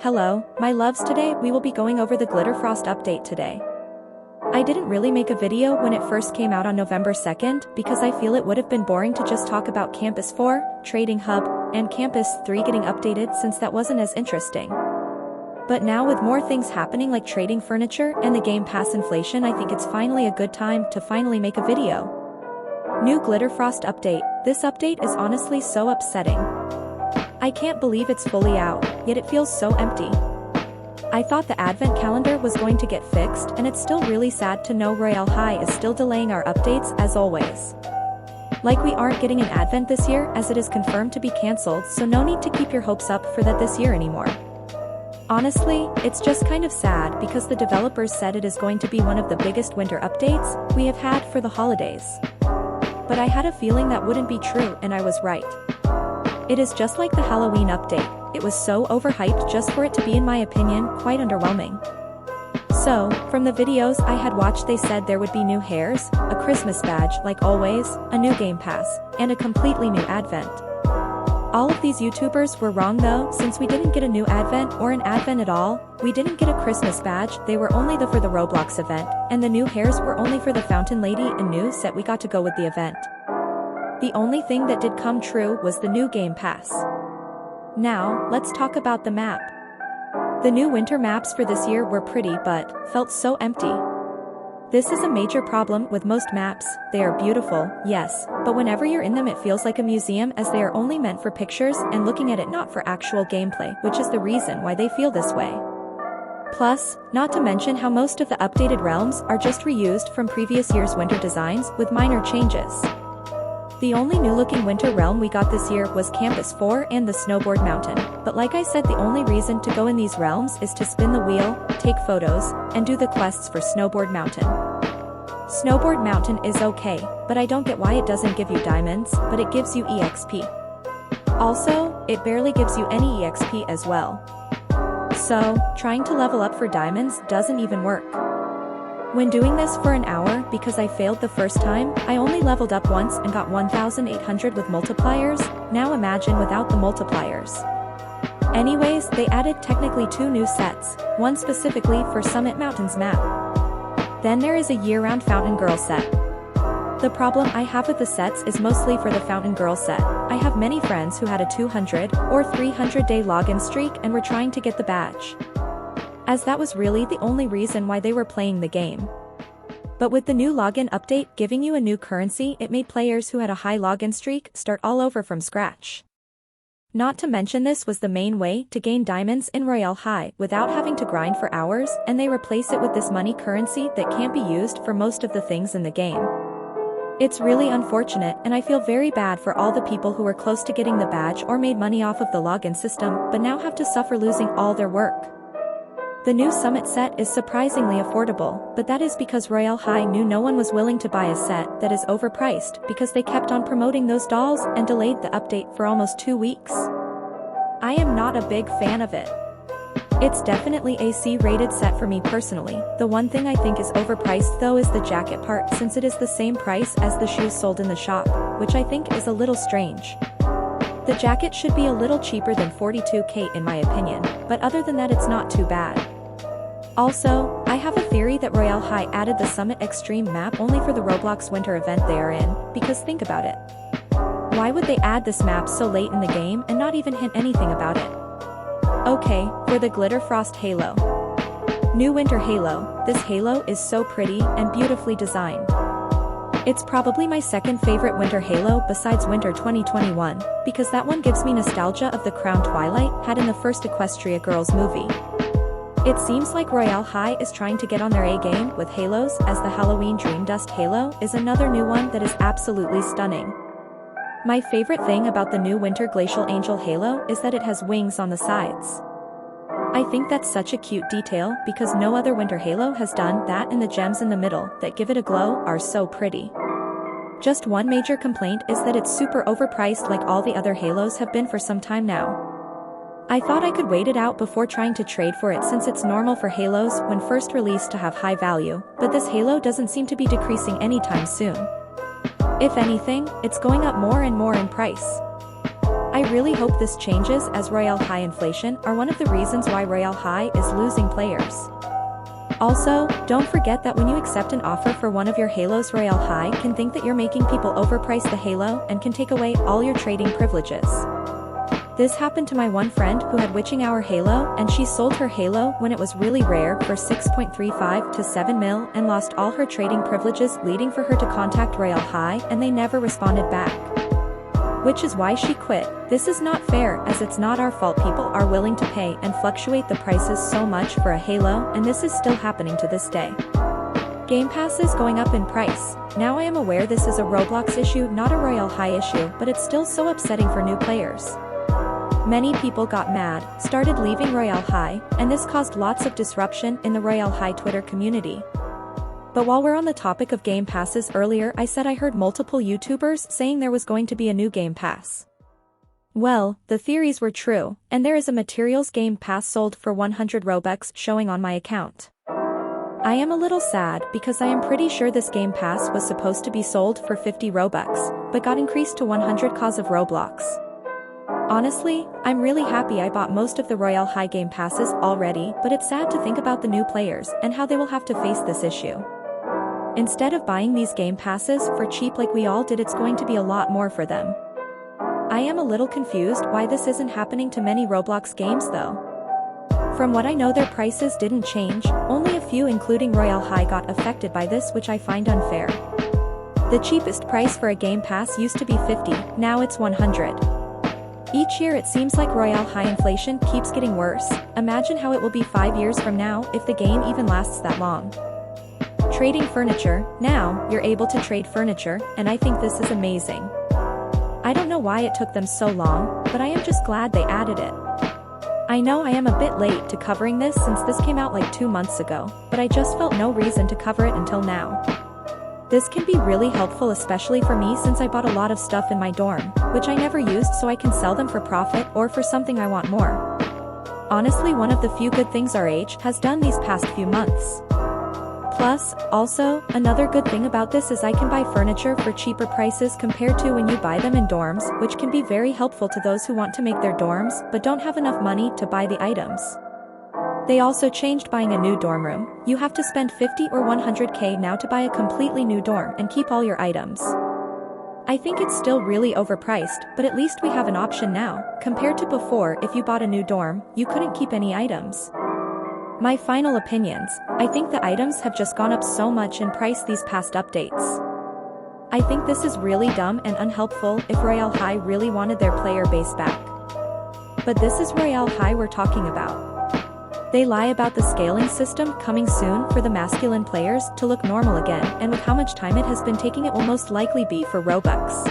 Hello, my loves, today we will be going over the Glitterfrost update today. I didn't really make a video when it first came out on November 2nd because I feel it would have been boring to just talk about Campus 4, Trading Hub, and Campus 3 getting updated since that wasn't as interesting. But now with more things happening like trading furniture and the Game Pass inflation, I think it's finally a good time to finally make a video. New Glitterfrost update. This update is honestly so upsetting. I can't believe it's fully out, yet it feels so empty. I thought the advent calendar was going to get fixed, and it's still really sad to know Royale High is still delaying our updates as always. Like we aren't getting an advent this year as it is confirmed to be cancelled, so no need to keep your hopes up for that this year anymore. Honestly, it's just kind of sad because the developers said it is going to be one of the biggest winter updates we have had for the holidays. But I had a feeling that wouldn't be true, and I was right. It is just like the Halloween update. It was so overhyped just for it to be, in my opinion, quite underwhelming. So, from the videos I had watched, they said there would be new hairs, a Christmas badge like always, a new Game Pass, and a completely new advent. All of these YouTubers were wrong though, since we didn't get a new advent or an advent at all. We didn't get a Christmas badge, they were only for the Roblox event, and the new hairs were only for the Fountain Lady and new set we got to go with the event. The only thing that did come true was the new Game Pass. Now, let's talk about the map. The new winter maps for this year were pretty but felt so empty. This is a major problem with most maps. They are beautiful, yes, but whenever you're in them it feels like a museum as they are only meant for pictures and looking at it, not for actual gameplay, which is the reason why they feel this way. Plus, not to mention how most of the updated realms are just reused from previous year's winter designs with minor changes. The only new-looking winter realm we got this year was Campus 4 and the Snowboard Mountain, but like I said, the only reason to go in these realms is to spin the wheel, take photos, and do the quests for Snowboard Mountain. Snowboard Mountain is okay, but I don't get why it doesn't give you diamonds, but it gives you EXP. Also, it barely gives you any EXP as well. So, trying to level up for diamonds doesn't even work. When doing this for an hour, because I failed the first time, I only leveled up once and got 1,800 with multipliers. Now imagine without the multipliers. Anyways, they added technically 2 new sets, one specifically for Summit Mountains map. Then there is a year-round Fountain Girl set. The problem I have with the sets is mostly for the Fountain Girl set. I have many friends who had a 200 or 300 day login streak and were trying to get the badge, as that was really the only reason why they were playing the game. But with the new login update giving you a new currency, it made players who had a high login streak start all over from scratch. Not to mention, this was the main way to gain diamonds in Royale High without having to grind for hours, and they replace it with this money currency that can't be used for most of the things in the game. It's really unfortunate, and I feel very bad for all the people who were close to getting the badge or made money off of the login system but now have to suffer losing all their work. The new Summit set is surprisingly affordable, but that is because Royale High knew no one was willing to buy a set that is overpriced because they kept on promoting those dolls and delayed the update for almost 2 weeks. I am not a big fan of it. It's definitely a C-rated set for me personally. The one thing I think is overpriced though is the jacket part, since it is the same price as the shoes sold in the shop, which I think is a little strange. The jacket should be a little cheaper than 42k in my opinion, but other than that it's not too bad. Also, I have a theory that Royale High added the Summit Extreme map only for the Roblox winter event they are in, because think about it. Why would they add this map so late in the game and not even hint anything about it? Okay, for the Glitterfrost Halo. New Winter Halo. This halo is so pretty and beautifully designed. It's probably my second favorite winter halo besides Winter 2021, because that one gives me nostalgia of the crown Twilight had in the first Equestria Girls movie. It seems like Royale High is trying to get on their A game with halos, as the Halloween Dream Dust Halo is another new one that is absolutely stunning. My favorite thing about the new Winter Glacial Angel Halo is that it has wings on the sides. I think that's such a cute detail because no other winter halo has done that, and the gems in the middle that give it a glow are so pretty. Just one major complaint is that it's super overpriced like all the other halos have been for some time now. I thought I could wait it out before trying to trade for it, since it's normal for halos when first released to have high value, but this halo doesn't seem to be decreasing anytime soon. If anything, it's going up more and more in price. I really hope this changes, as Royale high inflation are one of the reasons why Royale high is losing players. Also, don't forget that when you accept an offer for one of your Halos, Royale high can think that you're making people overprice the Halo and can take away all your trading privileges. This happened to my one friend who had Witching Hour Halo, and she sold her Halo when it was really rare for 6.35 to 7 mil and lost all her trading privileges, leading for her to contact Royale high, and they never responded back. Which is why she quit. This is not fair, as it's not our fault people are willing to pay and fluctuate the prices so much for a Halo, and this is still happening to this day. Game Pass is going up in price. Now I am aware this is a Roblox issue, not a Royale high issue, but it's still so upsetting for new players. Many people got mad, started leaving Royale high, and this caused lots of disruption in the Royale high Twitter community. But while we're on the topic of Game Passes, earlier I said I heard multiple YouTubers saying there was going to be a new Game Pass. Well, the theories were true, and there is a Materials Game Pass sold for 100 Robux showing on my account. I am a little sad because I am pretty sure this Game Pass was supposed to be sold for 50 Robux, but got increased to 100 cause of Roblox. Honestly, I'm really happy I bought most of the Royale high Game Passes already, but it's sad to think about the new players and how they will have to face this issue. Instead of buying these Game Passes for cheap like we all did, it's going to be a lot more for them. I am a little confused why this isn't happening to many Roblox games though. From what I know, their prices didn't change, only a few including Royale high got affected by this, which I find unfair. The cheapest price for a Game Pass used to be 50, now it's 100. Each year it seems like Royale high inflation keeps getting worse. Imagine how it will be 5 years from now if the game even lasts that long. Trading furniture, now, you're able to trade furniture, and I think this is amazing. I don't know why it took them so long, but I am just glad they added it. I know I am a bit late to covering this since this came out like 2 months ago, but I just felt no reason to cover it until now. This can be really helpful, especially for me since I bought a lot of stuff in my dorm, which I never used, so I can sell them for profit or for something I want more. Honestly, one of the few good things RH has done these past few months. Plus, also, another good thing about this is I can buy furniture for cheaper prices compared to when you buy them in dorms, which can be very helpful to those who want to make their dorms but don't have enough money to buy the items. They also changed buying a new dorm room. You have to spend 50 or 100k now to buy a completely new dorm and keep all your items. I think it's still really overpriced, but at least we have an option now. Compared to before, if you bought a new dorm, you couldn't keep any items. My final opinions, I think the items have just gone up so much in price these past updates. I think this is really dumb and unhelpful if Royale high really wanted their player base back. But this is Royale high we're talking about. They lie about the scaling system coming soon for the masculine players to look normal again, and with how much time it has been taking, it will most likely be for Robux.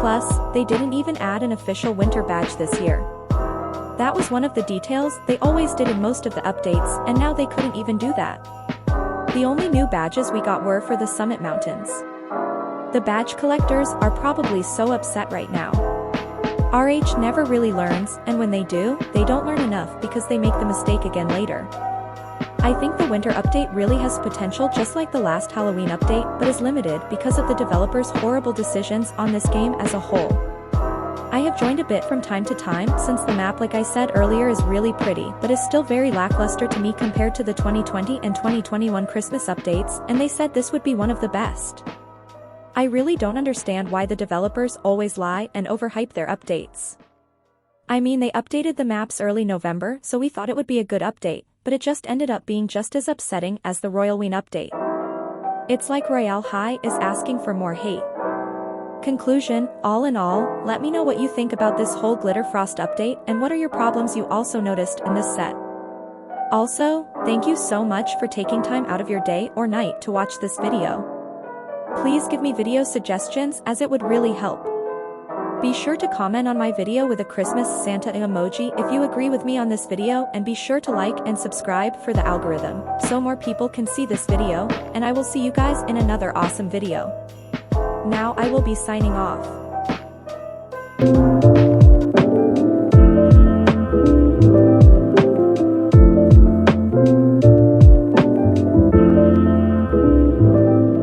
Plus, they didn't even add an official winter badge this year. That was one of the details they always did in most of the updates, and now they couldn't even do that. The only new badges we got were for the Summit Mountains. The badge collectors are probably so upset right now. RH never really learns, and when they do, they don't learn enough because they make the mistake again later. I think the winter update really has potential, just like the last Halloween update, but is limited because of the developers' horrible decisions on this game as a whole. I have joined a bit from time to time since the map, like I said earlier, is really pretty, but is still very lackluster to me compared to the 2020 and 2021 Christmas updates, and they said this would be one of the best. I really don't understand why the developers always lie and overhype their updates. I mean, they updated the maps early November, so we thought it would be a good update, but it just ended up being just as upsetting as the Royaleween update. It's like Royale high is asking for more hate. Conclusion, all in all, let me know what you think about this whole Glitterfrost update and what are your problems you also noticed in this set. Also, thank you so much for taking time out of your day or night to watch this video. Please give me video suggestions, as it would really help. Be sure to comment on my video with a Christmas Santa emoji if you agree with me on this video, and be sure to like and subscribe for the algorithm, so more people can see this video, and I will see you guys in another awesome video. Now I will be signing off.